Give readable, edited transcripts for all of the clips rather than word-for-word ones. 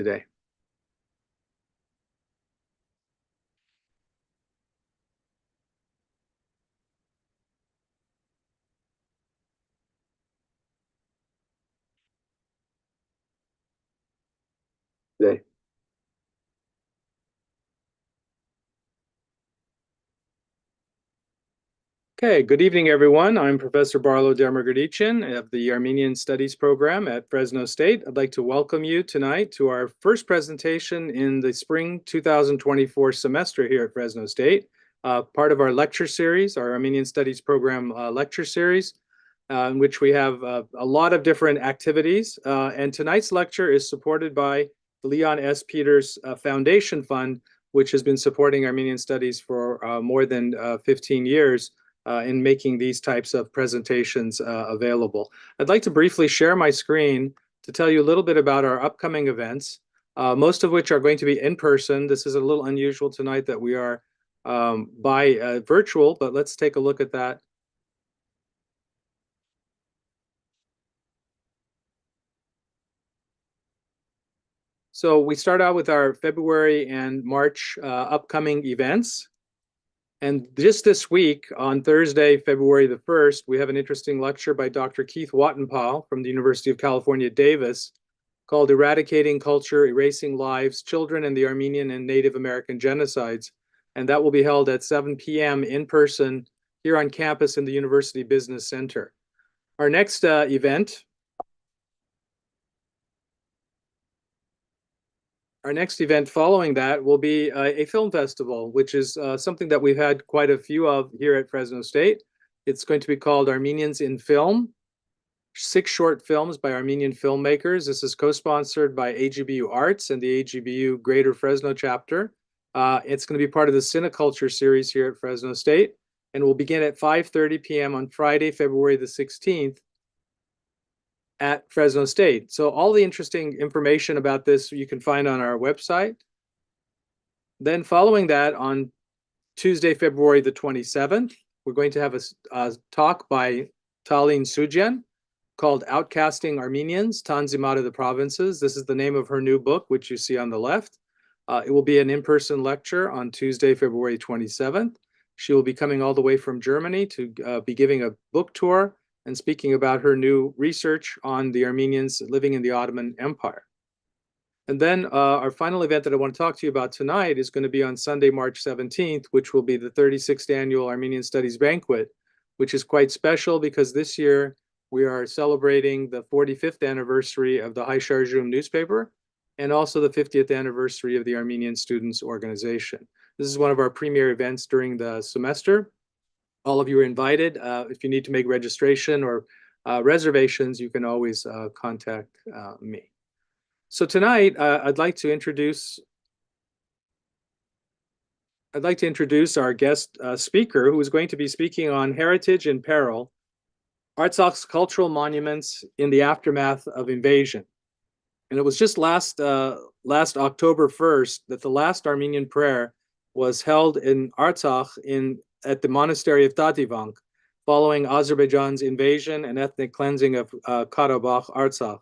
today? Today. Okay, good evening, everyone. I'm Professor Barlow Dermagerdician of the Armenian Studies program at Fresno State. I'd like to welcome you tonight to our first presentation in the spring 2024 semester here at Fresno State, part of our lecture series, our Armenian Studies program lecture series, in which we have a lot of different activities. And tonight's lecture is supported by the Leon S. Peters Foundation Fund, which has been supporting Armenian Studies for more than 15 years. In making these types of presentations available. I'd like to briefly share my screen to tell you a little bit about our upcoming events, most of which are going to be in person. This is a little unusual tonight that we are by virtual, but let's take a look at that. So we start out with our February and March upcoming events. And just this week, on Thursday, February the 1st, we have an interesting lecture by Dr. Keith Wattenpal from the University of California, Davis, called Eradicating Culture, Erasing Lives, Children and the Armenian and Native American Genocides. And that will be held at 7 p.m. in person here on campus in the University Business Center. Our next event following that will be a film festival, which is something that we've had quite a few of here at Fresno State. It's going to be called Armenians in Film, 6 short films by Armenian filmmakers. This is co-sponsored by AGBU Arts and the AGBU Greater Fresno chapter. It's going to be part of the Cineculture series here at Fresno State, and will begin at 5:30 p.m. on Friday, February the 16th, at Fresno State. So all the interesting information about this you can find on our website. Then following that, on Tuesday, February the 27th, we're going to have a talk by Tallinn Sujan called Outcasting Armenians, Tanzimat of the Provinces. This is the name of her new book, which you see on the left. It will be an in-person lecture on Tuesday, February 27th. She will be coming all the way from Germany to be giving a book tour and speaking about her new research on the Armenians living in the Ottoman Empire. And then our final event that I want to talk to you about tonight is going to be on Sunday, March 17th, which will be the 36th Annual Armenian Studies Banquet, which is quite special because this year we are celebrating the 45th anniversary of the Hai Sharjum newspaper and also the 50th anniversary of the Armenian Students Organization. This is one of our premier events during the semester. All of you are invited. If you need to make registration or reservations, you can always contact me. So tonight, I'd like to introduce our guest speaker, who is going to be speaking on Heritage in Peril, Artsakh's Cultural Monuments in the Aftermath of Invasion. And it was just last October 1st that the last Armenian prayer was held in Artsakh at the monastery of Tativank, following Azerbaijan's invasion and ethnic cleansing of Karabakh, Artsakh.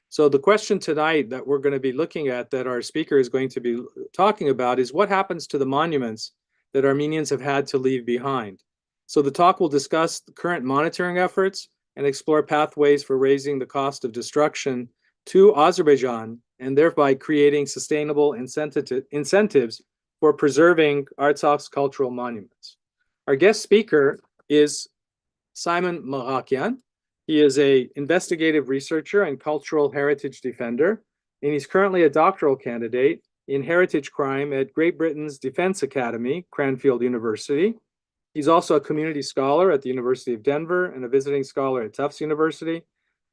So the question tonight that we're going to be looking at, that our speaker is going to be talking about, is what happens to the monuments that Armenians have had to leave behind. So the talk will discuss the current monitoring efforts and explore pathways for raising the cost of destruction to Azerbaijan and thereby creating sustainable incentives for preserving Artsakh's cultural monuments. Our guest speaker is Simon Maghakyan. He is an investigative researcher and cultural heritage defender, and he's currently a doctoral candidate in heritage crime at Great Britain's Defense Academy, Cranfield University. He's also a community scholar at the University of Denver and a visiting scholar at Tufts University,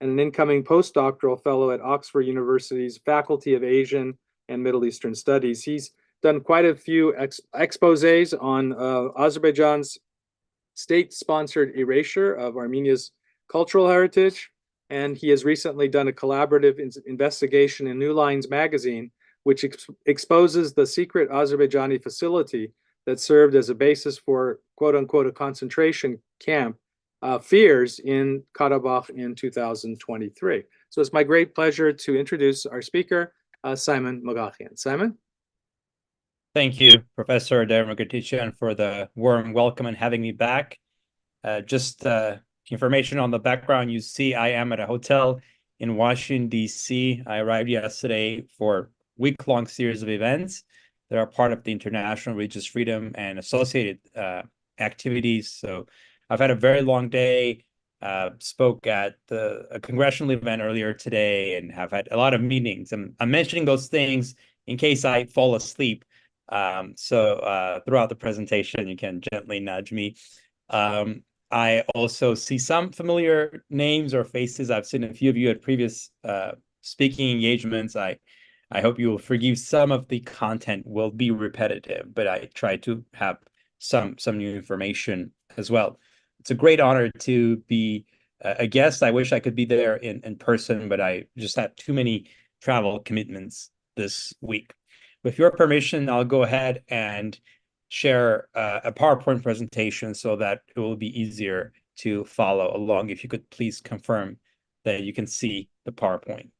and an incoming postdoctoral fellow at Oxford University's Faculty of Asian and Middle Eastern Studies. He's done quite a few exposés on Azerbaijan's state-sponsored erasure of Armenia's cultural heritage, and he has recently done a collaborative investigation in New Lines magazine, which exposes the secret Azerbaijani facility that served as a basis for, quote-unquote, a concentration camp fears in Karabakh in 2023. So it's my great pleasure to introduce our speaker, Simon Maghakyan. Simon? Thank you, Professor Maghakyan, for the warm welcome and having me back. Just information on the background, you see I am at a hotel in Washington, D.C. I arrived yesterday for a week-long series of events that are part of the International Religious Freedom and associated activities. So I've had a very long day, spoke at a congressional event earlier today, and have had a lot of meetings. And I'm mentioning those things in case I fall asleep. So throughout the presentation, you can gently nudge me. I also see some familiar names or faces. I've seen a few of you at previous speaking engagements. I hope you will forgive some of the content will be repetitive, but I try to have some new information as well. It's a great honor to be a guest. I wish I could be there in person, but I just had too many travel commitments this week. With your permission, I'll go ahead and share a PowerPoint presentation so that it will be easier to follow along. If you could please confirm that you can see the PowerPoint.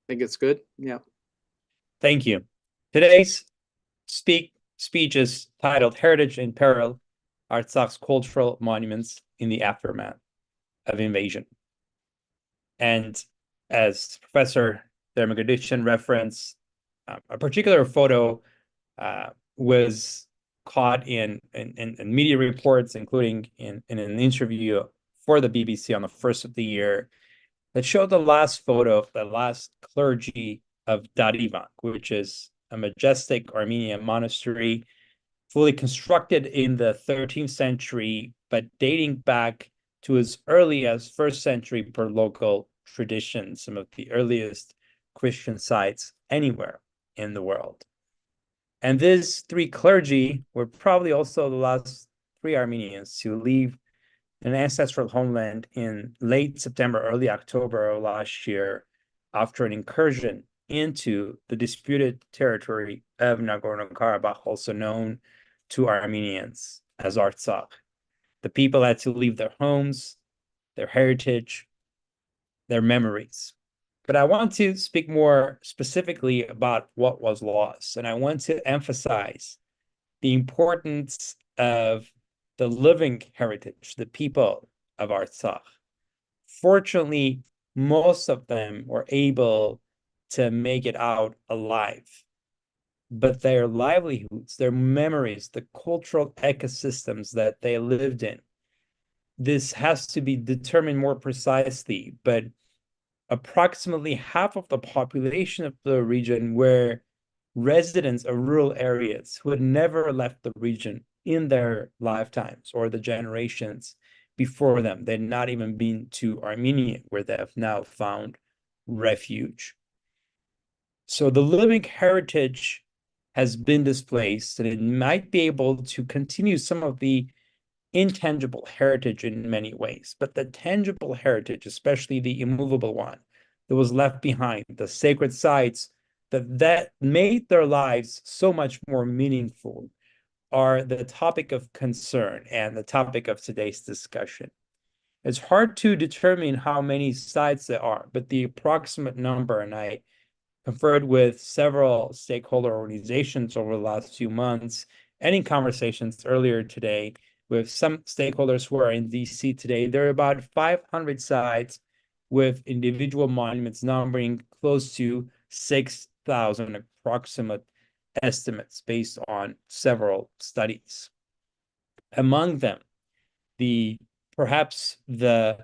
Think it's good? Yeah. Thank you. Today's speech is titled Heritage in Peril, Artsakh's Cultural Monuments in the Aftermath of Invasion. And as Professor Maghakyan referenced, a particular photo was caught in media reports, including in an interview for the BBC on the first of the year, that showed the last photo of the last clergy of Darivank, which is a majestic Armenian monastery, fully constructed in the 13th century, but dating back to as early as first century per local tradition, some of the earliest Christian sites anywhere in the world. And these three clergy were probably also the last three Armenians to leave an ancestral homeland in late September, early October of last year after an incursion into the disputed territory of Nagorno-Karabakh, also known to Armenians as Artsakh. The people had to leave their homes, their heritage, their memories. But I want to speak more specifically about what was lost. And I want to emphasize the importance of the living heritage, the people of Artsakh. Fortunately, most of them were able to make it out alive. But their livelihoods, their memories, the cultural ecosystems that they lived in, this has to be determined more precisely, but approximately half of the population of the region were residents of rural areas who had never left the region in their lifetimes or the generations before them. They'd not even been to Armenia, where they have now found refuge. So the living heritage has been displaced, and it might be able to continue some of the intangible heritage in many ways, but the tangible heritage, especially the immovable one that was left behind, the sacred sites that made their lives so much more meaningful, are the topic of concern and the topic of today's discussion. It's hard to determine how many sites there are, but the approximate number, and I conferred with several stakeholder organizations over the last few months and in conversations earlier today with some stakeholders who are in DC today. There are about 500 sites with individual monuments numbering close to 6,000 approximate estimates based on several studies. Among them, perhaps the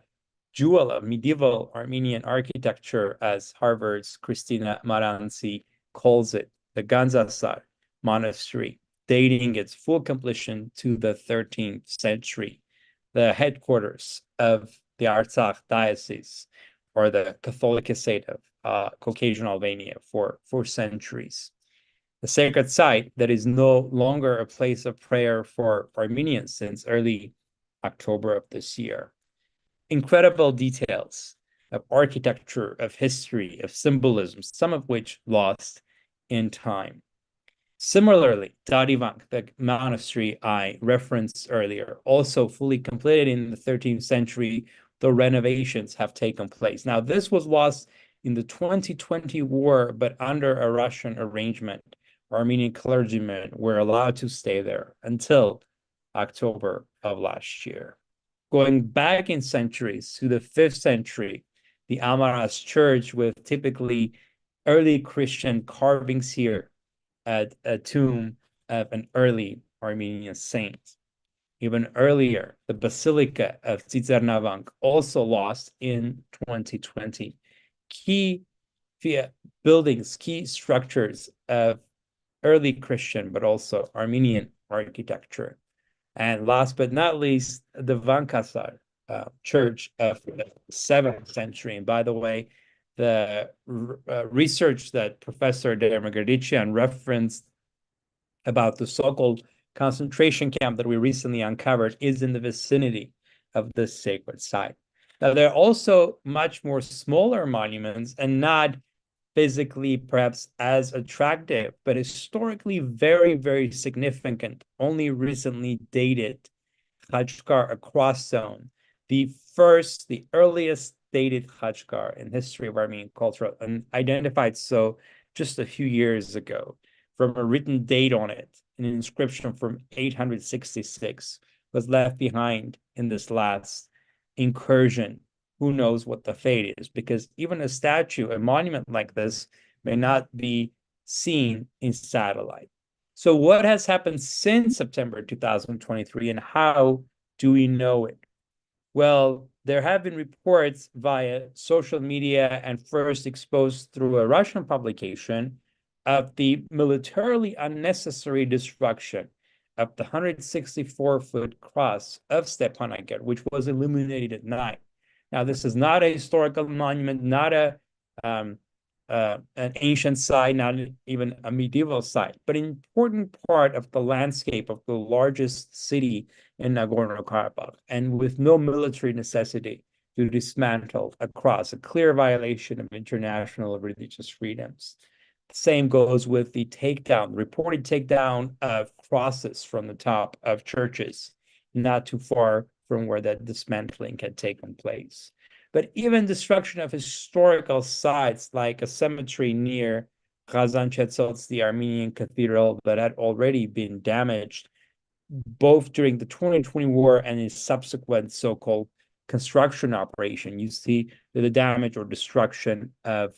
jewel of medieval Armenian architecture, as Harvard's Christina Maranzi calls it, the Ganzasar Monastery, dating its full completion to the 13th century, the headquarters of the Artsakh diocese, or the Catholicate of Caucasian Albania for centuries. The sacred site that is no longer a place of prayer for Armenians since early October of this year. Incredible details of architecture, of history, of symbolism, some of which lost in time. Similarly, Darivank, the monastery I referenced earlier, also fully completed in the 13th century, the renovations have taken place. Now, this was lost in the 2020 war, but under a Russian arrangement. Armenian clergymen were allowed to stay there until October of last year. Going back in centuries to the 5th century, the Amaras church with typically early Christian carvings here at a tomb of an early Armenian saint. Even earlier, the Basilica of Tsitsernavang also lost in 2020. Key buildings, key structures of early Christian, but also Armenian architecture. And last but not least, the Vankasar church of the 7th century. And by the way, the research that Professor Maghakyan referenced about the so-called concentration camp that we recently uncovered is in the vicinity of this sacred site. Now, there are also much more smaller monuments and not physically perhaps as attractive, but historically very, very significant, only recently dated Khachkar across zone, the earliest dated Khachkar in history of Armenian culture, and identified so just a few years ago from a written date on it. An inscription from 866 was left behind in this last incursion. Who knows what the fate is, because even a statue, a monument like this may not be seen in satellite. So what has happened since September 2023 and how do we know it? Well, there have been reports via social media and first exposed through a Russian publication of the militarily unnecessary destruction of the 164-foot cross of Stepanakert, which was illuminated at night. Now, this is not a historical monument, not an ancient site, not even a medieval site, but an important part of the landscape of the largest city in Nagorno-Karabakh, and with no military necessity to dismantle a cross, a clear violation of international religious freedoms. The same goes with the reported takedown of crosses from the top of churches, not too far from where that dismantling had taken place. But even destruction of historical sites like a cemetery near Kazan Chetsots, the Armenian cathedral that had already been damaged both during the 2020 war and its subsequent so-called construction operation. You see the damage or destruction of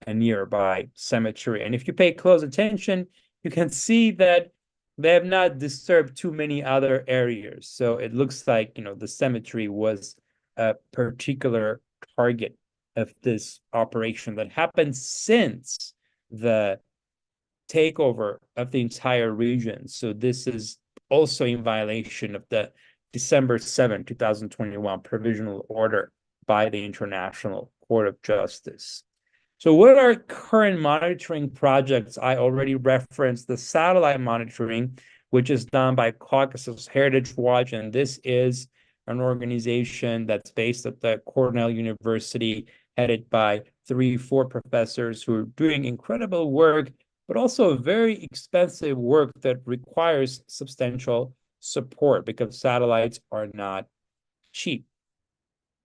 a nearby cemetery. And if you pay close attention, you can see that they have not disturbed too many other areas. So it looks like, the cemetery was a particular target of this operation that happened since the takeover of the entire region. So this is also in violation of the December 7, 2021 provisional order by the International Court of Justice. So what are current monitoring projects? I already referenced the satellite monitoring, which is done by Caucasus Heritage Watch, and this is an organization that's based at the Cornell University, headed by 3-4 professors who are doing incredible work, but also very expensive work that requires substantial support because satellites are not cheap.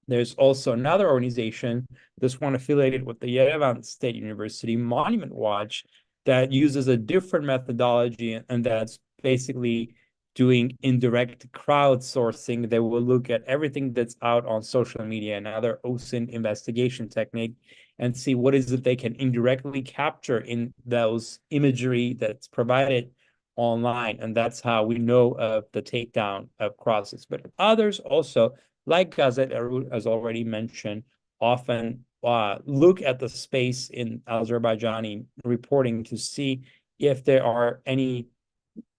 There's also another organization, this one affiliated with the Yerevan State University, Monument Watch, that uses a different methodology, and that's basically doing indirect crowdsourcing. They will look at everything that's out on social media and other OSINT investigation technique and see what is it they can indirectly capture in those imagery that's provided online. And that's how we know of the takedown of crosses. But others also, like Gazet Erut, as already mentioned, often look at the space in Azerbaijani reporting to see if there are any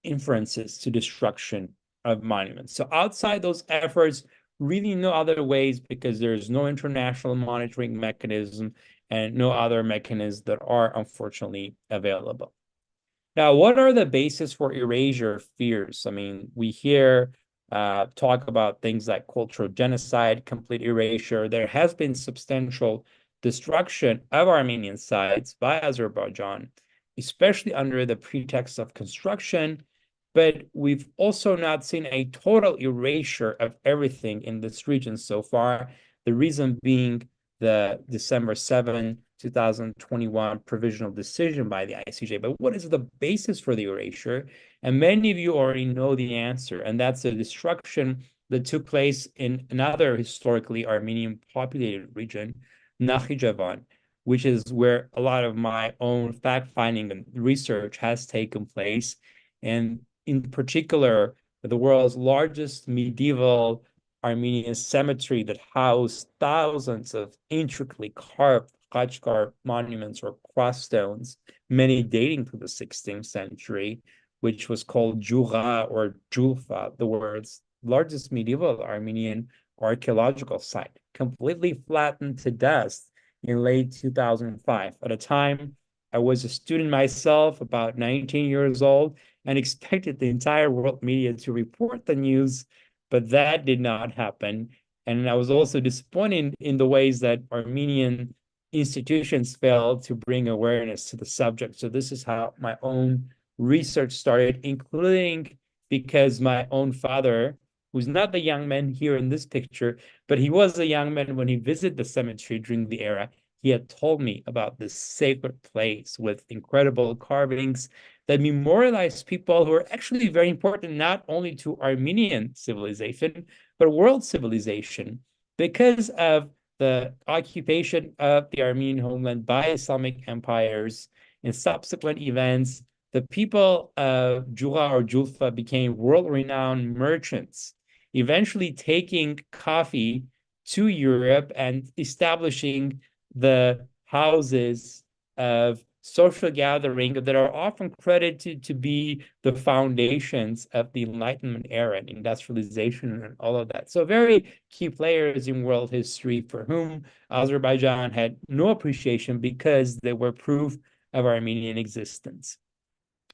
inferences to destruction of monuments. So outside those efforts, really no other ways, because there's no international monitoring mechanism and no other mechanisms that are unfortunately available. Now, what are the basis for erasure fears? I mean, we hear talk about things like cultural genocide, complete erasure. There has been substantial destruction of Armenian sites by Azerbaijan, especially under the pretext of construction, but we've also not seen a total erasure of everything in this region so far. The reason being the December 7 2021 provisional decision by the ICJ. But what is the basis for the erasure? And many of you already know the answer, and that's the destruction that took place in another historically Armenian populated region, Nakhichevan, which is where a lot of my own fact-finding and research has taken place. And in particular, the world's largest medieval Armenian cemetery that housed thousands of intricately carved Qashqar monuments or cross stones, many dating to the 16th century, which was called Jugha or Julfa, the world's largest medieval Armenian archaeological site, completely flattened to dust in late 2005. At a time, I was a student myself, about 19 years old, and expected the entire world media to report the news, but that did not happen. And I was also disappointed in the ways that Armenian institutions failed to bring awareness to the subject. So this is how my own research started, including because my own father, who's not the young man here in this picture, but he was a young man when he visited the cemetery during the era. He had told me about this sacred place with incredible carvings that memorialize people who are actually very important, not only to Armenian civilization, but world civilization, because of the occupation of the Armenian homeland by Islamic empires and subsequent events. The people of Jugha or Julfa became world-renowned merchants, eventually taking coffee to Europe and establishing the houses of social gathering that are often credited to be the foundations of the Enlightenment era and industrialization and all of that. So very key players in world history for whom Azerbaijan had no appreciation because they were proof of Armenian existence.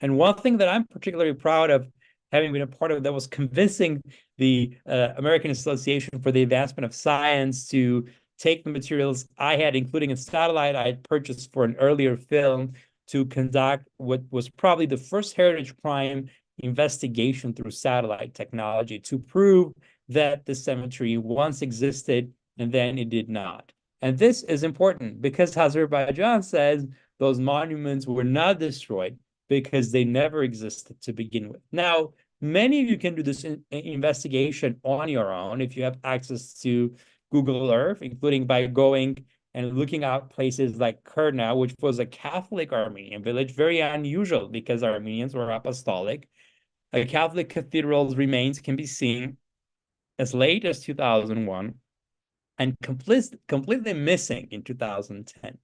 And one thing that I'm particularly proud of having been a part of that was convincing the American Association for the Advancement of Science to take the materials I had, including a satellite I had purchased for an earlier film, to conduct what was probably the first heritage crime investigation through satellite technology to prove that the cemetery once existed and then it did not. And this is important because Azerbaijan says those monuments were not destroyed because they never existed to begin with. Now, many of you can do this investigation on your own if you have access to Google Earth, including by going and looking out places like Kurna, which was a Catholic Armenian village, very unusual because Armenians were apostolic. A Catholic cathedral's remains can be seen as late as 2001 and completely missing in 2010.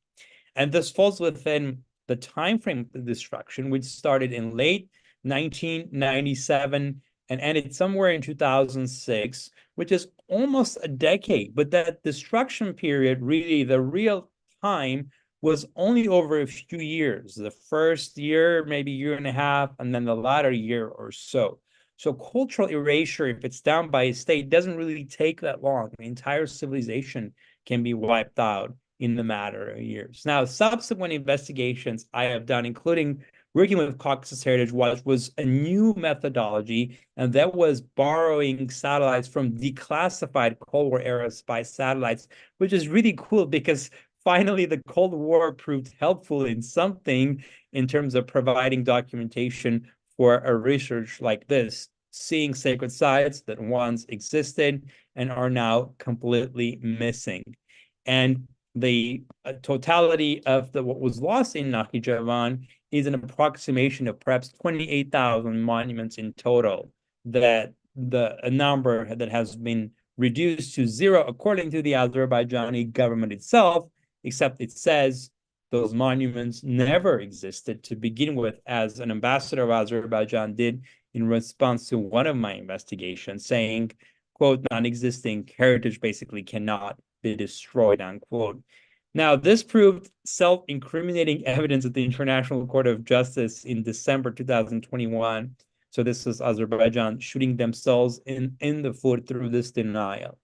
And this falls within the time frame of the destruction, which started in late 1997 and ended somewhere in 2006, which is almost a decade. But that destruction period, really the real time, was only over a few years. The first year, maybe year and a half, and then the latter year or so. So cultural erasure, if it's done by a state, doesn't really take that long. The entire civilization can be wiped out in the matter of years. Now, subsequent investigations I have done, including working with Caucasus Heritage Watch, was a new methodology, and that was borrowing satellites from declassified Cold War era spy satellites, which is really cool because finally the Cold War proved helpful in something in terms of providing documentation for a research like this, seeing sacred sites that once existed and are now completely missing. And the totality of what was lost in Nakhichevan is an approximation of perhaps 28,000 monuments in total, that a number that has been reduced to zero according to the Azerbaijani government itself, except it says those monuments never existed to begin with, as an ambassador of Azerbaijan did in response to one of my investigations, saying, quote, non-existing heritage basically cannot be destroyed, unquote. Now, this proved self-incriminating evidence at the International Court of Justice in December 2021. So this is Azerbaijan shooting themselves in the foot through this denial.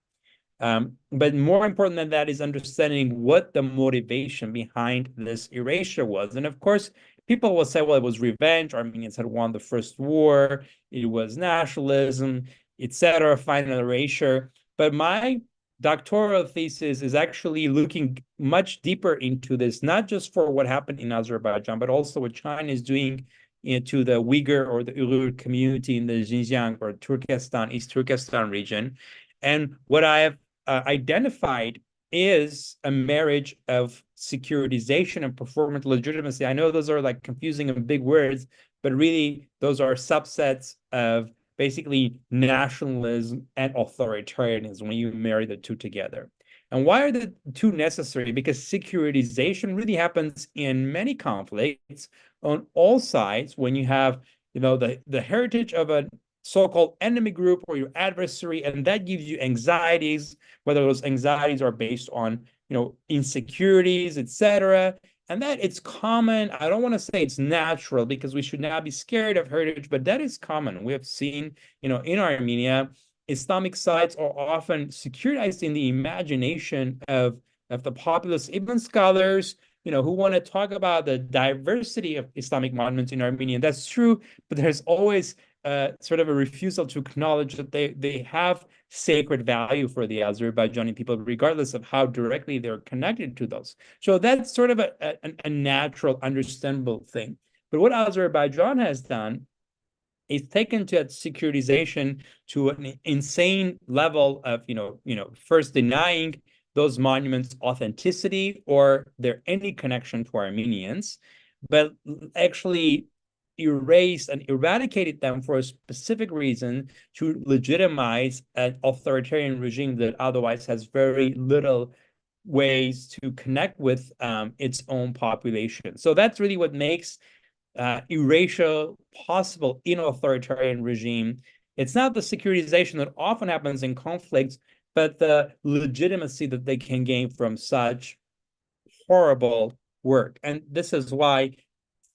But more important than that is understanding what the motivation behind this erasure was. And of course, people will say, well, it was revenge. Armenians had won the first war. It was nationalism, etc., final erasure. But my doctoral thesis is actually looking much deeper into this, not just for what happened in Azerbaijan, but also what China is doing into the Uyghur or the Uyghur community in the Xinjiang or Turkestan, East Turkestan region. And what I have identified is a marriage of securitization and performance legitimacy. I know those are like confusing and big words, but really those are subsets of basically nationalism and authoritarianism when you marry the two together. And why are the two necessary? Because securitization really happens in many conflicts on all sides when you have, the heritage of a so-called enemy group or your adversary, and that gives you anxieties, whether those anxieties are based on, insecurities, etc. And that it's common. I don't want to say it's natural because we should not be scared of heritage, but that is common. We have seen, in Armenia, Islamic sites are often securitized in the imagination of the populace, even scholars, who want to talk about the diversity of Islamic monuments in Armenia. That's true, but there's always sort of a refusal to acknowledge that they have sacred value for the Azerbaijani people, regardless of how directly they're connected to those. So that's sort of a natural, understandable thing. But what Azerbaijan has done is taken to its securitization to an insane level of, first denying those monuments authenticity or their any connection to Armenians, but actually erased and eradicated them for a specific reason to legitimize an authoritarian regime that otherwise has very little ways to connect with its own population. So that's really what makes erasure possible in authoritarian regime. It's not the securitization that often happens in conflicts, but the legitimacy that they can gain from such horrible work. And this is why,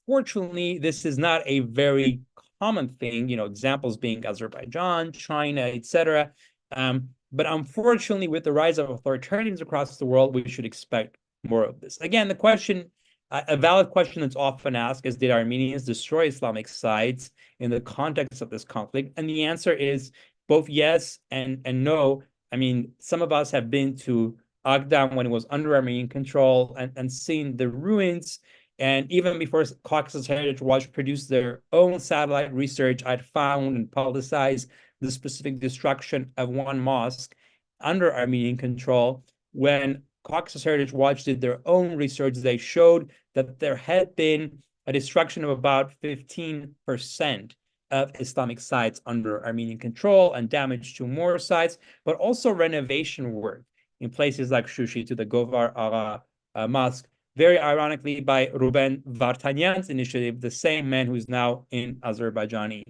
fortunately, this is not a very common thing, examples being Azerbaijan, China, etc. But unfortunately, with the rise of authoritarianism across the world, we should expect more of this. Again, the question, a valid question that's often asked is, did Armenians destroy Islamic sites in the context of this conflict? And the answer is both yes and no. I mean, some of us have been to Agdam when it was under Armenian control and seen the ruins. And even before Caucasus Heritage Watch produced their own satellite research, I'd found and publicized the specific destruction of one mosque under Armenian control. When Caucasus Heritage Watch did their own research, they showed that there had been a destruction of about 15% of Islamic sites under Armenian control and damage to more sites, but also renovation work in places like Shushi to the Govar Agha Mosque, very ironically by Ruben Vartanyan's initiative, the same man who's now in Azerbaijani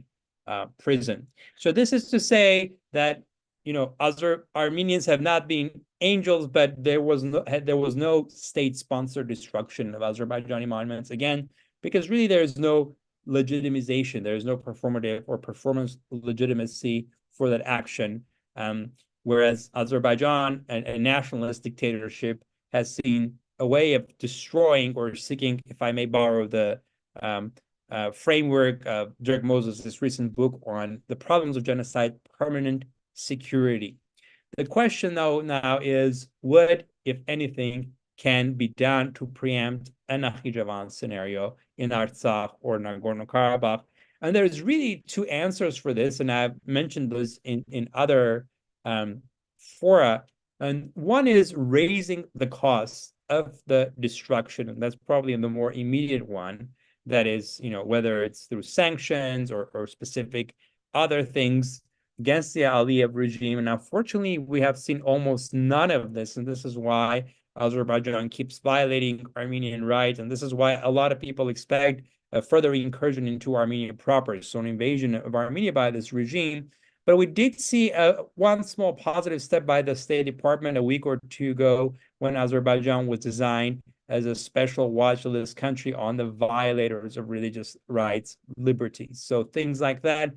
prison. So this is to say that, Armenians have not been angels, but there was no state-sponsored destruction of Azerbaijani monuments, again, because really there is no legitimization, there is no performative or performance legitimacy for that action. Whereas Azerbaijan, a nationalist dictatorship, has seen a way of destroying or seeking, if I may borrow the framework of Dirk Moses' recent book on the problems of genocide, permanent security. The question, though, now is what, if anything, can be done to preempt a Nakhichevan scenario in Artsakh or Nagorno-Karabakh? And there's really two answers for this, and I've mentioned those in other fora. And one is raising the costs of the destruction, and that's probably the more immediate one. That is, whether it's through sanctions or specific other things against the Aliyev regime. And unfortunately, we have seen almost none of this. And this is why Azerbaijan keeps violating Armenian rights. And this is why a lot of people expect a further incursion into Armenia proper, so an invasion of Armenia by this regime. But we did see one small positive step by the State Department a week or two ago when Azerbaijan was designed as a special watch list country on the violators of religious rights, liberties. So things like that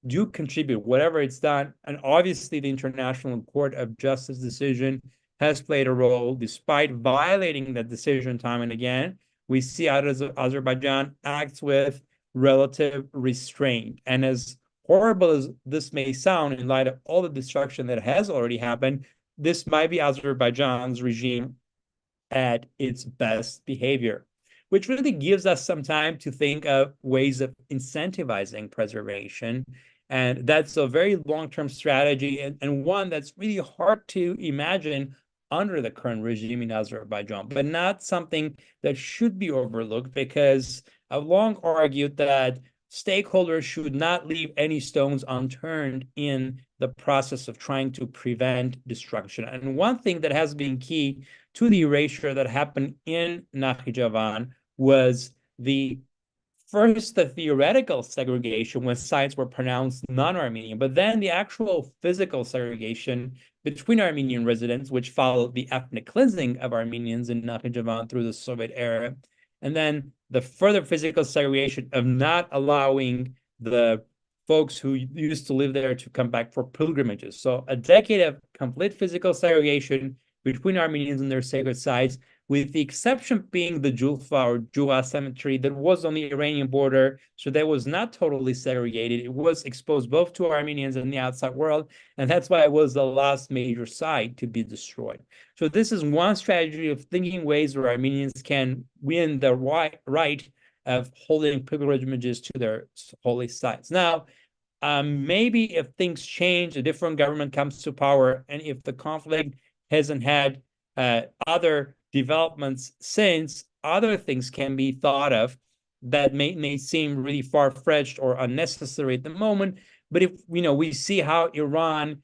do contribute, whatever it's done. And obviously the International Court of Justice decision has played a role. Despite violating that decision time and again, we see Azerbaijan acts with relative restraint. And as horrible as this may sound in light of all the destruction that has already happened, this might be Azerbaijan's regime at its best behavior, which really gives us some time to think of ways of incentivizing preservation. And that's a very long-term strategy, and one that's really hard to imagine under the current regime in Azerbaijan, but not something that should be overlooked, because I've long argued that stakeholders should not leave any stones unturned in the process of trying to prevent destruction. And one thing that has been key to the erasure that happened in Nakhichevan was the theoretical segregation when sites were pronounced non-Armenian, but then the actual physical segregation between Armenian residents, which followed the ethnic cleansing of Armenians in Nakhichevan through the Soviet era, and then the further physical segregation of not allowing the folks who used to live there to come back for pilgrimages. So a decade of complete physical segregation between Armenians and their sacred sites, with the exception being the Julfa or Jula cemetery that was on the Iranian border. So that was not totally segregated. It was exposed both to Armenians and the outside world. And that's why it was the last major site to be destroyed. So this is one strategy of thinking ways where Armenians can win the right of holding pilgrimages to their holy sites. Now, maybe if things change, a different government comes to power, and if the conflict hasn't had other developments since, other things can be thought of that may seem really far-fetched or unnecessary at the moment. But if we see how Iran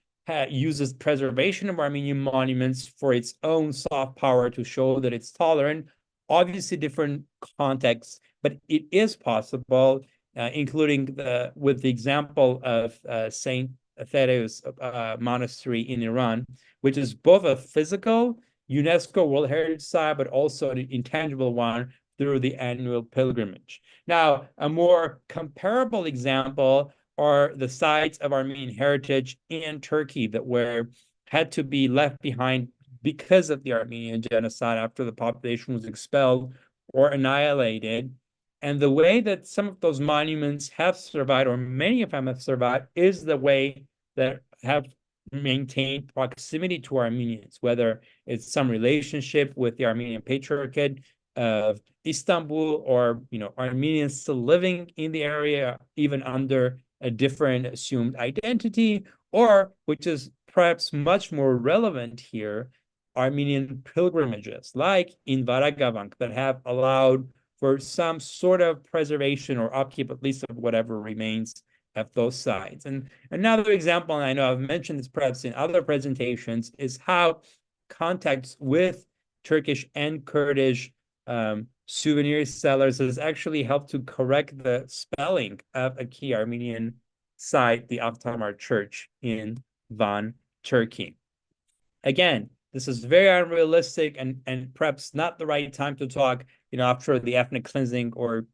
uses preservation of Armenian monuments for its own soft power to show that it's tolerant, obviously different contexts, but it is possible, including with the example of Saint Thereus monastery in Iran, which is both a physical UNESCO World Heritage Site, but also an intangible one through the annual pilgrimage. Now, a more comparable example are the sites of Armenian heritage in Turkey that had to be left behind because of the Armenian genocide after the population was expelled or annihilated. And the way that some of those monuments have survived, or many of them have survived, is the way that have maintained proximity to Armenians, whether it's some relationship with the Armenian Patriarchate of Istanbul, or Armenians still living in the area, even under a different assumed identity, or, which is perhaps much more relevant here, Armenian pilgrimages, like in Varagavank, that have allowed for some sort of preservation or upkeep, at least of whatever remains of those sites. And another example, and I know I've mentioned this perhaps in other presentations, is how contacts with Turkish and Kurdish souvenir sellers has actually helped to correct the spelling of a key Armenian site, the Aftamar Church in Van, Turkey. Again, this is very unrealistic and perhaps not the right time to talk, after the ethnic cleansing or,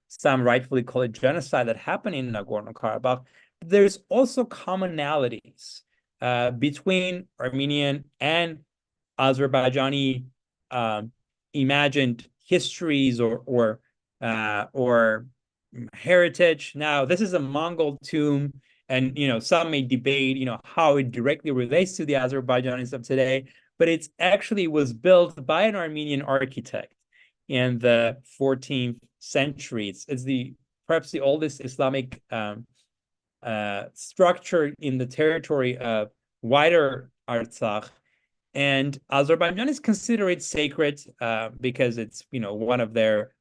some rightfully call it genocide that happened in Nagorno-Karabakh. There's also commonalities between Armenian and Azerbaijani imagined histories or heritage. Now, this is a Mongol tomb, and some may debate how it directly relates to the Azerbaijanis of today, but it actually was built by an Armenian architect in the 14th century. It's perhaps the oldest Islamic structure in the territory of wider Artsakh. And Azerbaijanis consider it sacred because it's one of their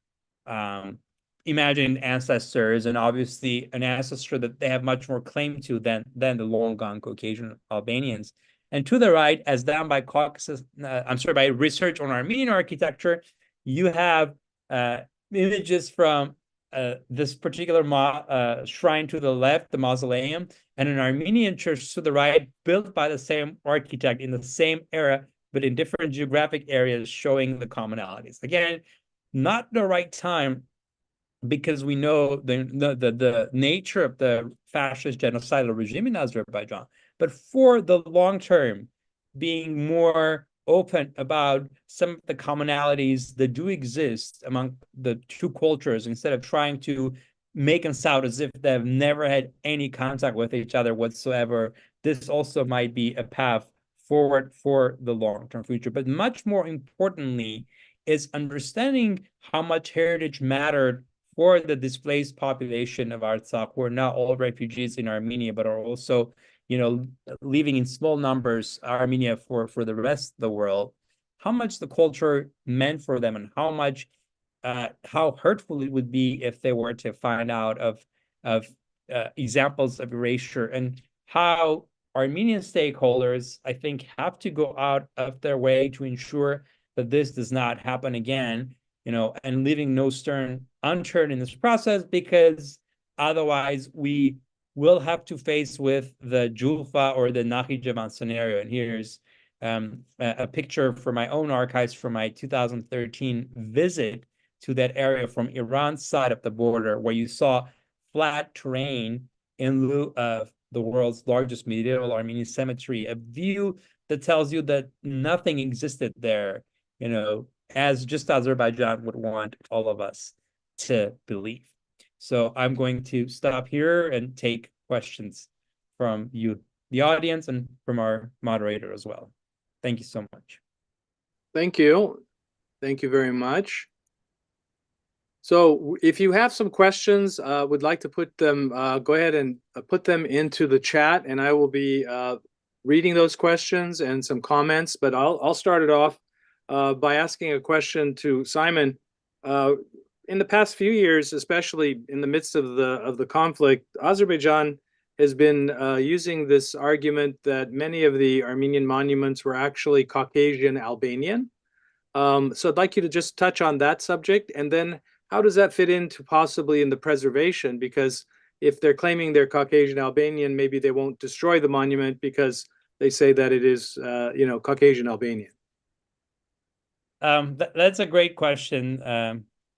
imagined ancestors, and obviously an ancestor that they have much more claim to than the long-gone Caucasian Albanians. And to the right, as done by by research on Armenian architecture, you have images from this particular shrine to the left, the mausoleum, and an Armenian church to the right, built by the same architect in the same era, but in different geographic areas, showing the commonalities. Again, not the right time, because we know the nature of the fascist genocidal regime in Azerbaijan, but for the long term, being more open about some of the commonalities that do exist among the two cultures, instead of trying to make them sound as if they've never had any contact with each other whatsoever. This also might be a path forward for the long-term future. But much more importantly is understanding how much heritage mattered for the displaced population of Artsakh, who are not all refugees in Armenia, but are also, living in small numbers Armenia for the rest of the world. How much the culture meant for them, and how hurtful it would be if they were to find out of examples of erasure, and how Armenian stakeholders, I think, have to go out of their way to ensure that this does not happen again, and leaving no stone unturned in this process, because otherwise we will have to face with the Julfa or the Nakhichevan scenario. And here's a picture from my own archives from my 2013 visit to that area from Iran's side of the border, where you saw flat terrain in lieu of the world's largest medieval Armenian cemetery, a view that tells you that nothing existed there, as just Azerbaijan would want all of us to believe. So I'm going to stop here and take questions from you, the audience, and from our moderator as well. Thank you so much. Thank you. Thank you very much. So if you have some questions, would like to put them, go ahead and put them into the chat, and I will be reading those questions and some comments. But I'll start it off by asking a question to Simon. In the past few years, especially in the midst of the conflict, Azerbaijan has been using this argument that many of the Armenian monuments were actually Caucasian Albanian. So I'd like you to just touch on that subject, and then how does that fit into possibly in the preservation? Because if they're claiming they're Caucasian Albanian, maybe they won't destroy the monument because they say that it is, Caucasian Albanian. That's a great question,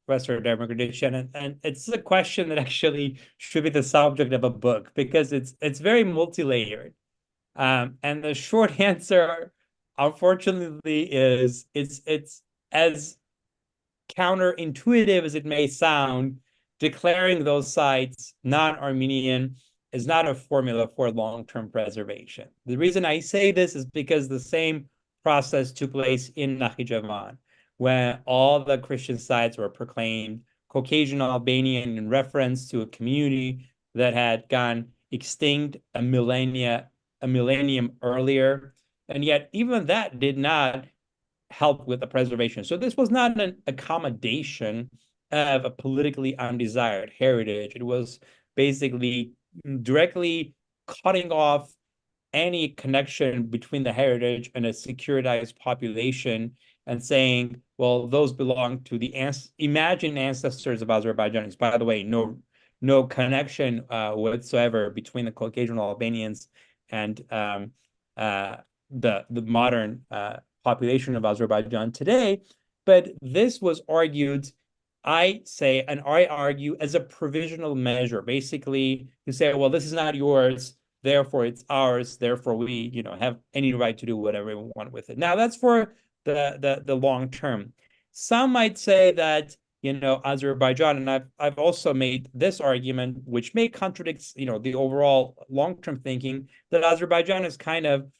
Professor Dermagradishan, and it's a question that actually should be the subject of a book, because it's very multi-layered. And the short answer, unfortunately, is it's as counterintuitive as it may sound. Declaring those sites non-Armenian is not a formula for long-term preservation. The reason I say this is because the same process took place in Nakhichevan, when all the Christian sites were proclaimed Caucasian Albanian in reference to a community that had gone extinct a millennium earlier. And yet even that did not help with the preservation. So this was not an accommodation of a politically undesired heritage. It was basically directly cutting off any connection between the heritage and a securitized population, and saying, well, those belong to the imagined ancestors of Azerbaijanis. By the way, no connection whatsoever between the Caucasian Albanians and the modern population of Azerbaijan today. But this was argued, I argue, as a provisional measure. Basically, you say, well, this is not yours, therefore it's ours, therefore we have any right to do whatever we want with it. Now that's for the long term. Some might say that Azerbaijan, and I've also made this argument, which may contradict the overall long-term thinking, that Azerbaijan is kind of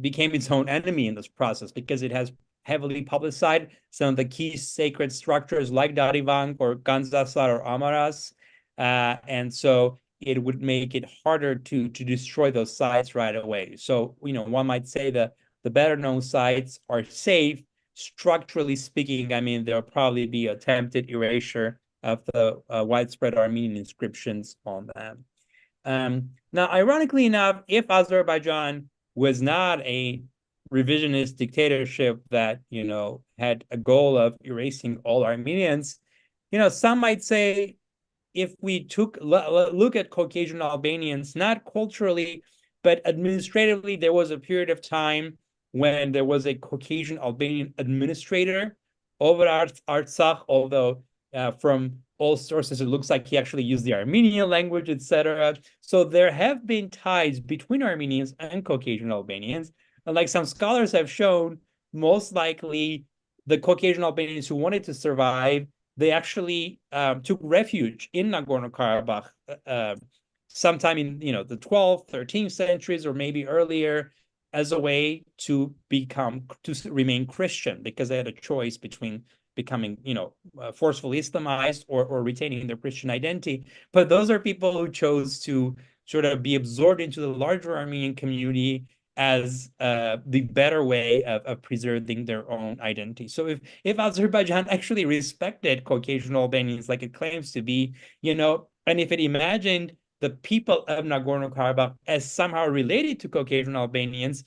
became its own enemy in this process, because it has heavily publicized some of the key sacred structures like Darivang or Ganzasar or Amaras, and so it would make it harder to destroy those sites right away. So one might say that the better known sites are safe. Structurally speaking, I mean, there'll probably be attempted erasure of the widespread Armenian inscriptions on them. Now, ironically enough, if Azerbaijan was not a revisionist dictatorship that had a goal of erasing all Armenians, some might say, if we look at Caucasian Albanians, not culturally, but administratively, there was a period of time when there was a Caucasian Albanian administrator over Artsakh, although from all sources, it looks like he actually used the Armenian language, etc. So there have been ties between Armenians and Caucasian Albanians. And like some scholars have shown, most likely the Caucasian Albanians who wanted to survive, they actually took refuge in Nagorno-Karabakh sometime in the 12th, 13th centuries, or maybe earlier, as a way to remain Christian, because they had a choice between becoming forcefully Islamized or retaining their Christian identity. But those are people who chose to sort of be absorbed into the larger Armenian community as the better way of preserving their own identity. So if Azerbaijan actually respected Caucasian Albanians like it claims to be, and if it imagined the people of Nagorno-Karabakh as somehow related to Caucasian Albanians,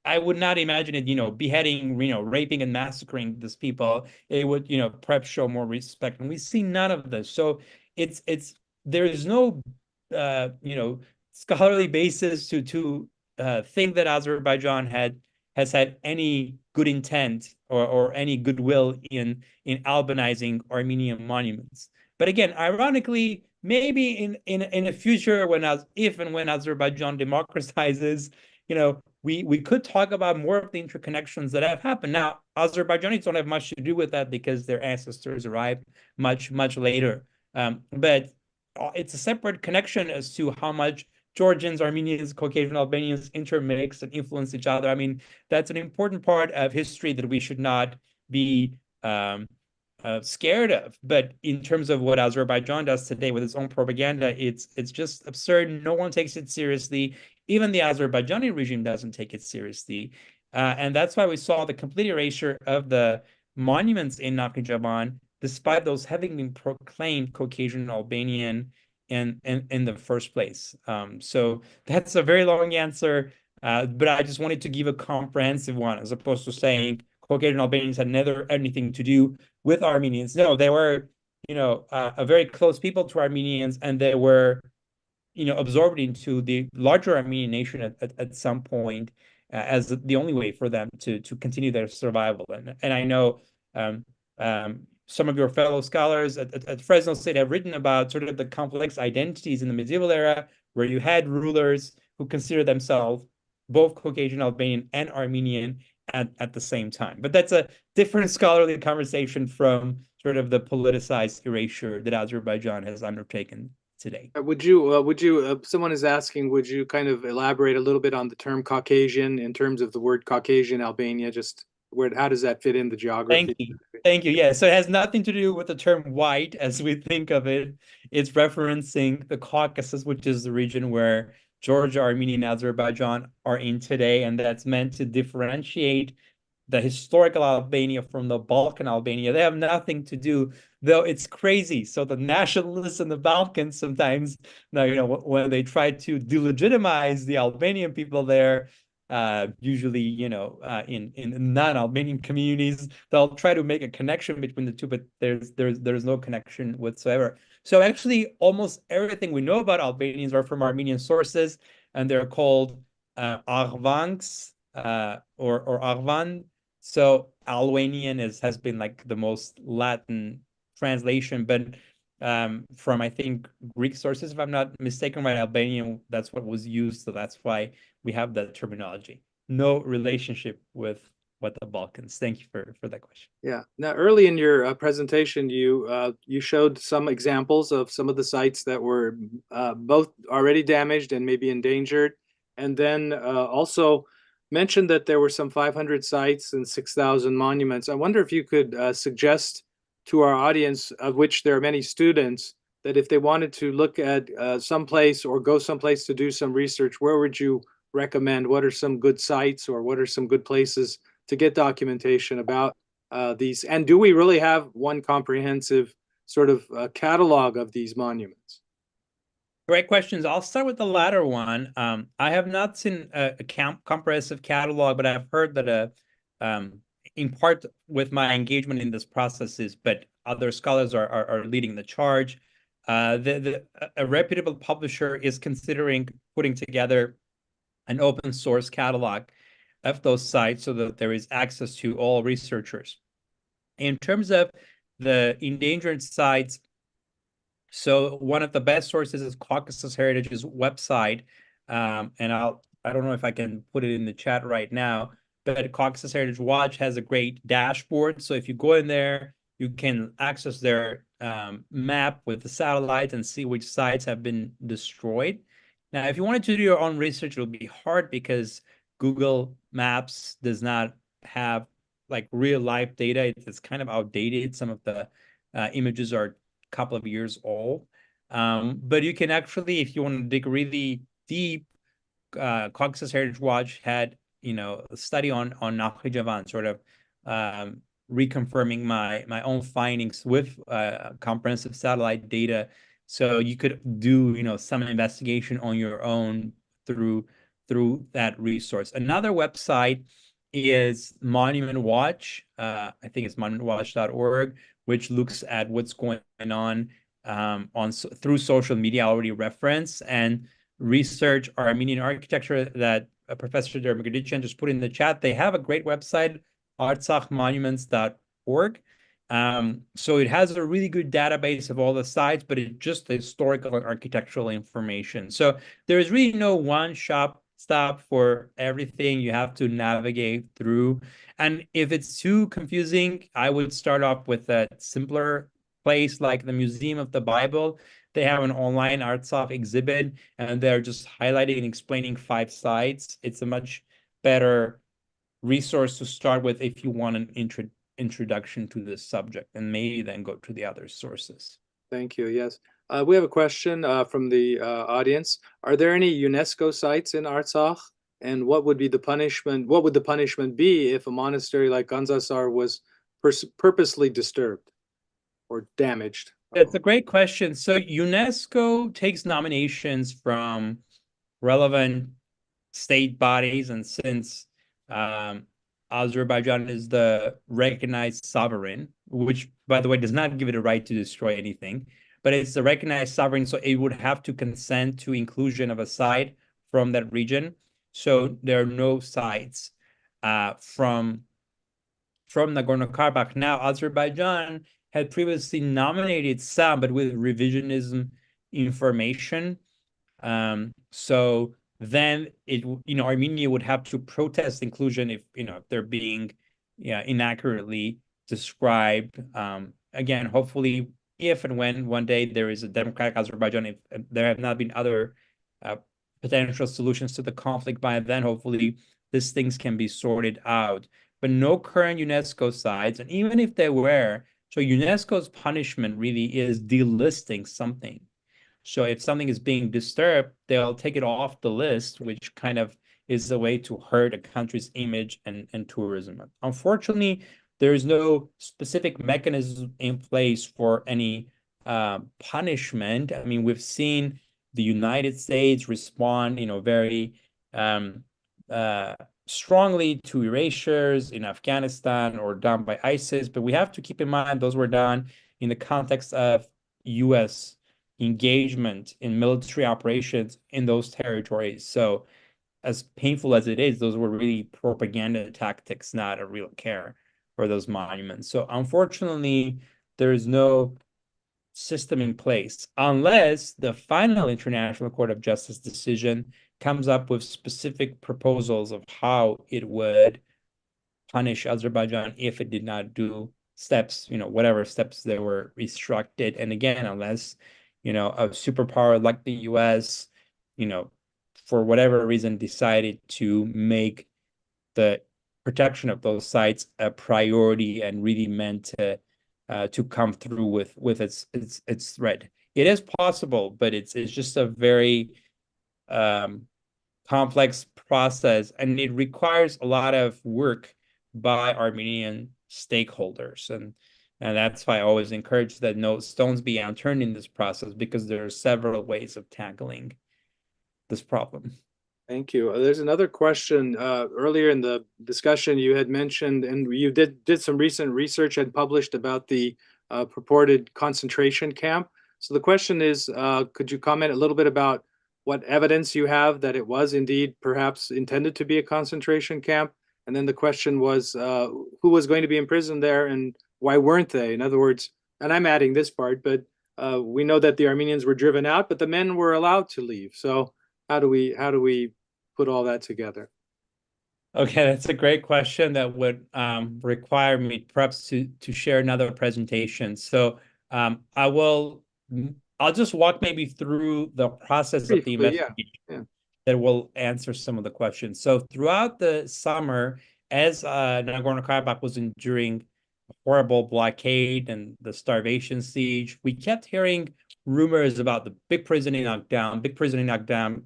I would not imagine it, beheading, raping and massacring these people. It would, perhaps show more respect. And we see none of this. So there is no, scholarly basis to think that Azerbaijan has had any good intent or any goodwill in Albanizing Armenian monuments. But again, ironically, maybe in a future if and when Azerbaijan democratizes, we could talk about more of the interconnections that have happened. Now, Azerbaijanis don't have much to do with that because their ancestors arrived much, much later. But it's a separate connection as to how much Georgians, Armenians, Caucasian Albanians intermix and influence each other. I mean, that's an important part of history that we should not be scared of. But in terms of what Azerbaijan does today with its own propaganda, it's just absurd. No one takes it seriously. Even the Azerbaijani regime doesn't take it seriously. And that's why we saw the complete erasure of the monuments in Nakhichevan, despite those having been proclaimed Caucasian Albanian in the first place. So that's a very long answer, but I just wanted to give a comprehensive one, as opposed to saying Caucasian Albanians had never anything to do with Armenians. No, they were, a very close people to Armenians, and they were, absorbed into the larger Armenian nation at some point, as the only way for them to continue their survival. And I know some of your fellow scholars at Fresno State have written about sort of the complex identities in the medieval era, where you had rulers who considered themselves both Caucasian Albanian and Armenian at the same time. But that's a different scholarly conversation from sort of the politicized erasure that Azerbaijan has undertaken today. Someone is asking, would you kind of elaborate a little bit on the term Caucasian in terms of the word Caucasian Albania? Just how does that fit in the geography? Thank you. Thank you. Yeah, so it has nothing to do with the term white as we think of it. It's referencing the Caucasus, which is the region where Georgia, Armenia, and Azerbaijan are in today. And that's meant to differentiate the historical Albania from the Balkan Albania. They have nothing to do, though it's crazy. So the nationalists in the Balkans sometimes, when they try to delegitimize the Albanian people there, usually, in non-Albanian communities, they'll try to make a connection between the two, but there's no connection whatsoever. So actually, almost everything we know about Albanians are from Armenian sources, and they're called Arvanks or Arvan. So Albanian has been like the most Latin translation, but from, I think, Greek sources, if I'm not mistaken, right, Albanian, that's what was used. So that's why we have that terminology. No relationship with what the Balkans. Thank you for that question. Yeah. Now, early in your presentation, you showed some examples of some of the sites that were both already damaged and maybe endangered, and then also mentioned that there were some 500 sites and 6,000 monuments. I wonder if you could suggest to our audience, of which there are many students, that if they wanted to look at someplace or go someplace to do some research, where would you recommend? What are some good sites, or what are some good places to get documentation about these? And do we really have one comprehensive sort of catalog of these monuments? Great questions. I'll start with the latter one. I have not seen a comprehensive catalog, but I've heard that in part with my engagement in this processes, but other scholars are leading the charge. A reputable publisher is considering putting together an open source catalog of those sites so that there is access to all researchers. In terms of the endangered sites, so one of the best sources is Caucasus Heritage's website. And I don't know if I can put it in the chat right now, but Caucasus Heritage Watch has a great dashboard. So if you go in there, you can access their map with the satellites and see which sites have been destroyed. Now, if you wanted to do your own research, it'll be hard because Google Maps does not have like real life data. It's kind of outdated. Some of the images are a couple of years old. But you can actually, if you want to dig really deep, Caucasus Heritage Watch had, a study on Nakhchivan, sort of reconfirming my own findings with comprehensive satellite data. So you could do, some investigation on your own through that resource. Another website is Monument Watch. I think it's monumentwatch.org, which looks at what's going on through social media, already referenced, and research Armenian architecture that Professor Dermagadichian just put in the chat. They have a great website, artsakhmonuments.org. So it has a really good database of all the sites, but it's just historical and architectural information. So there is really no one stop for everything. You have to navigate through. And if it's too confusing, I would start off with a simpler place like the Museum of the Bible. They have an online Artsakh exhibit, and they're just highlighting and explaining 5 sites. It's a much better resource to start with if you want an introduction to this subject, and maybe then go to the other sources. Thank you. Yes. We have a question from the audience. Are there any UNESCO sites in Artsakh? And what would be the punishment? What would the punishment be if a monastery like Ganzasar was purposely disturbed or damaged? It's a great question. So UNESCO takes nominations from relevant state bodies, and since Azerbaijan is the recognized sovereign, which, by the way, does not give it a right to destroy anything, but it's the recognized sovereign, so it would have to consent to inclusion of a site from that region. So there are no sites from Nagorno-Karabakh. Now, Azerbaijan had previously nominated some, but with revisionism information. So then Armenia would have to protest inclusion if they're being inaccurately described. Again, hopefully, if and when one day there is a democratic Azerbaijan, if there have not been other potential solutions to the conflict by then, hopefully these things can be sorted out. But no current UNESCO sites, and even if there were, so UNESCO's punishment really is delisting something. So if something is being disturbed, they'll take it off the list, which kind of is a way to hurt a country's image and tourism. Unfortunately, there is no specific mechanism in place for any punishment. I mean, we've seen the United States respond, very strongly to erasures in Afghanistan or done by ISIS, but we have to keep in mind those were done in the context of U.S. engagement in military operations in those territories. So as painful as it is, those were really propaganda tactics, not a real care for those monuments. So unfortunately, there is no system in place unless the final International Court of Justice decision comes up with specific proposals of how it would punish Azerbaijan if it did not do steps, whatever steps they were instructed. And again, unless, a superpower like the US, for whatever reason decided to make the protection of those sites a priority and really meant to come through with its threat. It is possible, but it's just a very complex process, and it requires a lot of work by Armenian stakeholders, and that's why I always encourage that no stones be unturned in this process, because there are several ways of tackling this problem. Thank you. There's another question. Earlier in the discussion, you had mentioned, and you did some recent research and published about the purported concentration camp. So the question is, could you comment a little bit about what evidence you have that it was indeed perhaps intended to be a concentration camp? And then the question was, who was going to be imprisoned there and why weren't they? In other words, and I'm adding this part, but we know that the Armenians were driven out, but the men were allowed to leave. So how do we put all that together? Okay, that's a great question that would require me perhaps to share another presentation. So I will I'll just walk maybe through the process of the Briefly, yeah. investigation Yeah. that will answer some of the questions. So throughout the summer, as Nagorno-Karabakh was enduring a horrible blockade and the starvation siege, we kept hearing rumors about the big prison in Akdam, big prison in Akdam.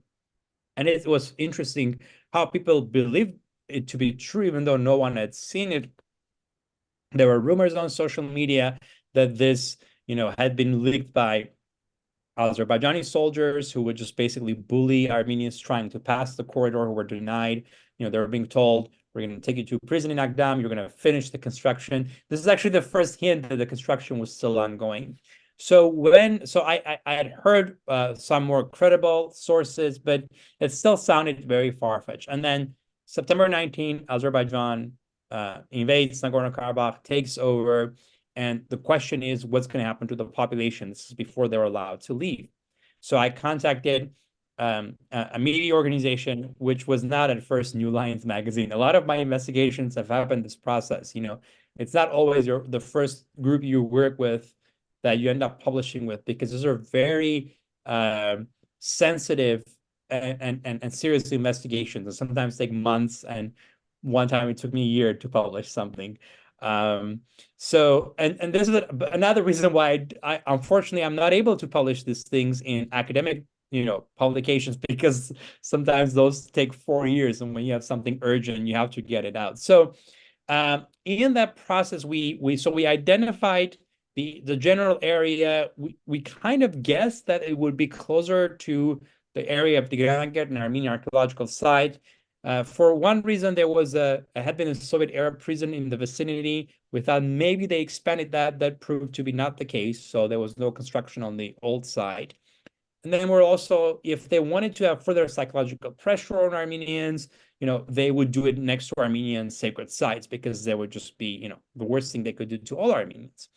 And it was interesting how people believed it to be true, even though no one had seen it. There were rumors on social media that this, had been leaked by Azerbaijani soldiers who would just basically bully Armenians trying to pass the corridor who were denied. They were being told, we're going to take you to a prison in Agdam. You're going to finish the construction. This is actually the first hint that the construction was still ongoing. So I had heard some more credible sources, but it still sounded very far-fetched. And then September 19, Azerbaijan invades Nagorno-Karabakh, takes over. And the question is, what's going to happen to the population? This is before they're allowed to leave. So I contacted a media organization, which was not at first New Lines magazine. A lot of my investigations have happened this process. It's not always the first group you work with that you end up publishing with, because those are very sensitive and serious investigations, and sometimes take months. And one time it took me a year to publish something. And this is another reason why I unfortunately I'm not able to publish these things in academic publications, because sometimes those take 4 years, and when you have something urgent, you have to get it out. So in that process, we identified the general area. We kind of guessed that it would be closer to the area of the Maghakyan, an Armenian archaeological site. For one reason, there had been a Soviet era prison in the vicinity. We thought maybe they expanded that. That proved to be not the case. So there was no construction on the old site. And then we're also, if they wanted to have further psychological pressure on Armenians, they would do it next to Armenian sacred sites, because they would just be, the worst thing they could do to all Armenians.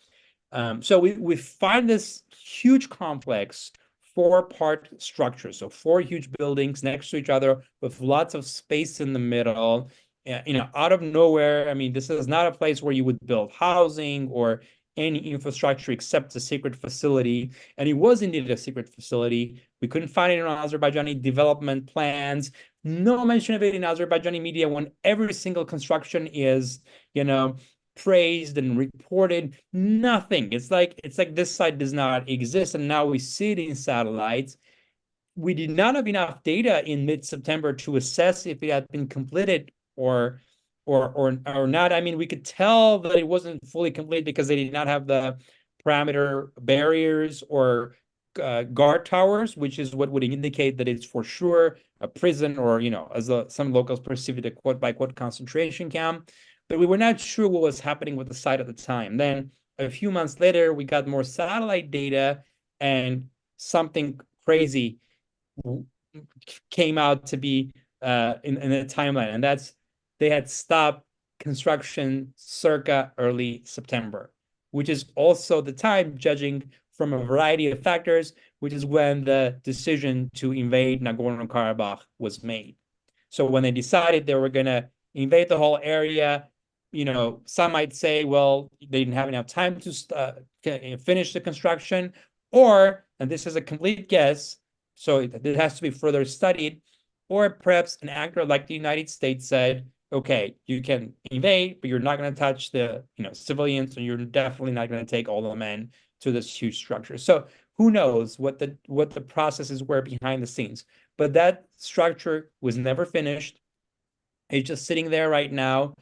So we find this huge complex 4-part structure. So 4 huge buildings next to each other with lots of space in the middle, out of nowhere. I mean, this is not a place where you would build housing or any infrastructure except a secret facility. And it was indeed a secret facility. We couldn't find it on Azerbaijani development plans. No mention of it in Azerbaijani media, when every single construction is, praised and reported. Nothing. It's like this site does not exist, and now we see it in satellites. We did not have enough data in mid-September to assess if it had been completed or not. I mean, we could tell that it wasn't fully complete because they did not have the parameter barriers or guard towers, which is what would indicate that it's for sure a prison, or as some locals perceived it, a quote-by-quote concentration camp. But we were not sure what was happening with the site at the time. Then a few months later, we got more satellite data, and something crazy came out to be in the timeline, and that's they had stopped construction circa early September, which is also the time, judging from a variety of factors, which is when the decision to invade Nagorno-Karabakh was made. So when they decided they were going to invade the whole area, some might say, well, they didn't have enough time to finish the construction, or, and this is a complete guess, so it has to be further studied, or perhaps an actor like the United States said, okay, you can invade, but you're not going to touch the civilians, and you're definitely not going to take all the men to this huge structure. So who knows what the processes were behind the scenes, but that structure was never finished. It's just sitting there right now.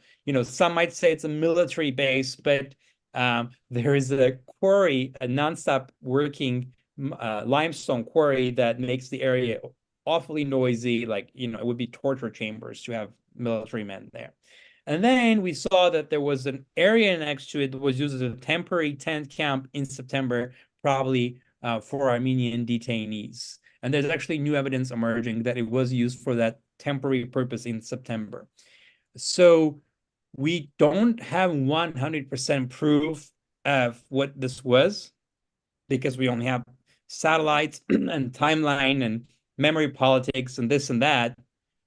Some might say it's a military base, but there is a quarry, a nonstop working limestone quarry that makes the area awfully noisy. Like, it would be torture chambers to have military men there. And then we saw that there was an area next to it that was used as a temporary tent camp in September, probably for Armenian detainees. And there's actually new evidence emerging that it was used for that temporary purpose in September. So we don't have 100% proof of what this was, because we only have satellites and timeline and memory politics and this and that.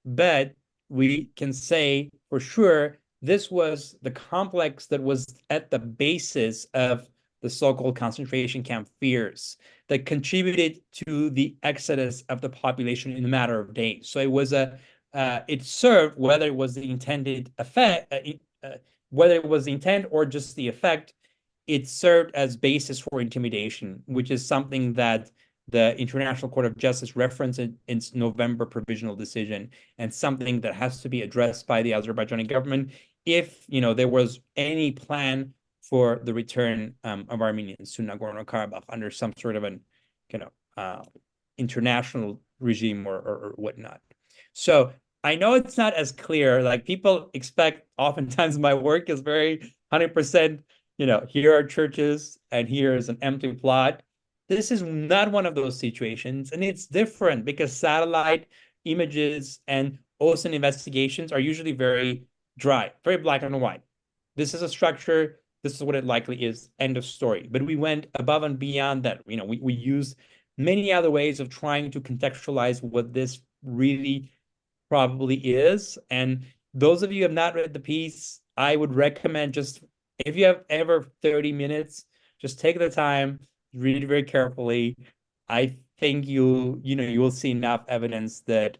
But we can say for sure this was the complex that was at the basis of the so-called concentration camp fears that contributed to the exodus of the population in a matter of days. So it was it served, whether it was the intended effect, whether it was the intent or just the effect, it served as basis for intimidation, which is something that the International Court of Justice referenced in its November provisional decision, and something that has to be addressed by the Azerbaijani government if there was any plan for the return of Armenians to Nagorno-Karabakh under some sort of an international regime or whatnot. So I know it's not as clear. Like, people expect oftentimes my work is very 100%, here are churches and here is an empty plot. This is not one of those situations, and it's different because satellite images and OSINT investigations are usually very dry, very black and white. This is a structure. This is what it likely is. End of story. But we went above and beyond that. We used many other ways of trying to contextualize what this really probably is. And those of you who have not read the piece, I would recommend, just if you have ever 30 minutes, just take the time, read it very carefully. I think you will see enough evidence that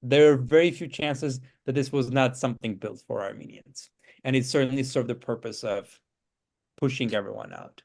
there are very few chances that this was not something built for Armenians. And it certainly served the purpose of pushing everyone out.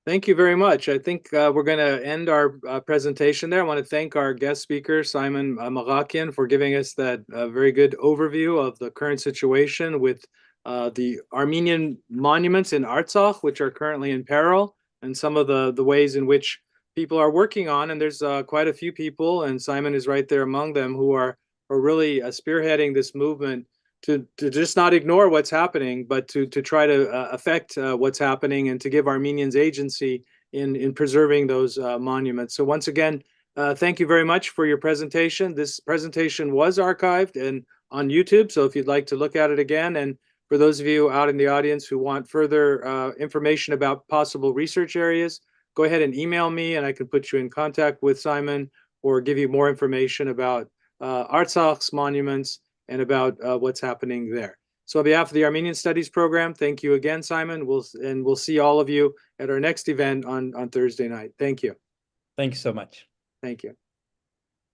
Thank you very much. I think we're going to end our presentation there. I want to thank our guest speaker, Simon Maghakyan, for giving us that very good overview of the current situation with the Armenian monuments in Artsakh, which are currently in peril, and some of the ways in which people are working on. And there's quite a few people, and Simon is right there among them, who are really spearheading this movement to just not ignore what's happening, but to try to affect what's happening and to give Armenians agency in preserving those monuments. So once again, thank you very much for your presentation. This presentation was archived and on YouTube, so if you'd like to look at it again, and for those of you out in the audience who want further information about possible research areas, go ahead and email me and I can put you in contact with Simon or give you more information about Artsakh's monuments and about what's happening there. So on behalf of the Armenian Studies program, thank you again, Simon. We'll see all of you at our next event on Thursday night. Thank you. Thank you so much. Thank you.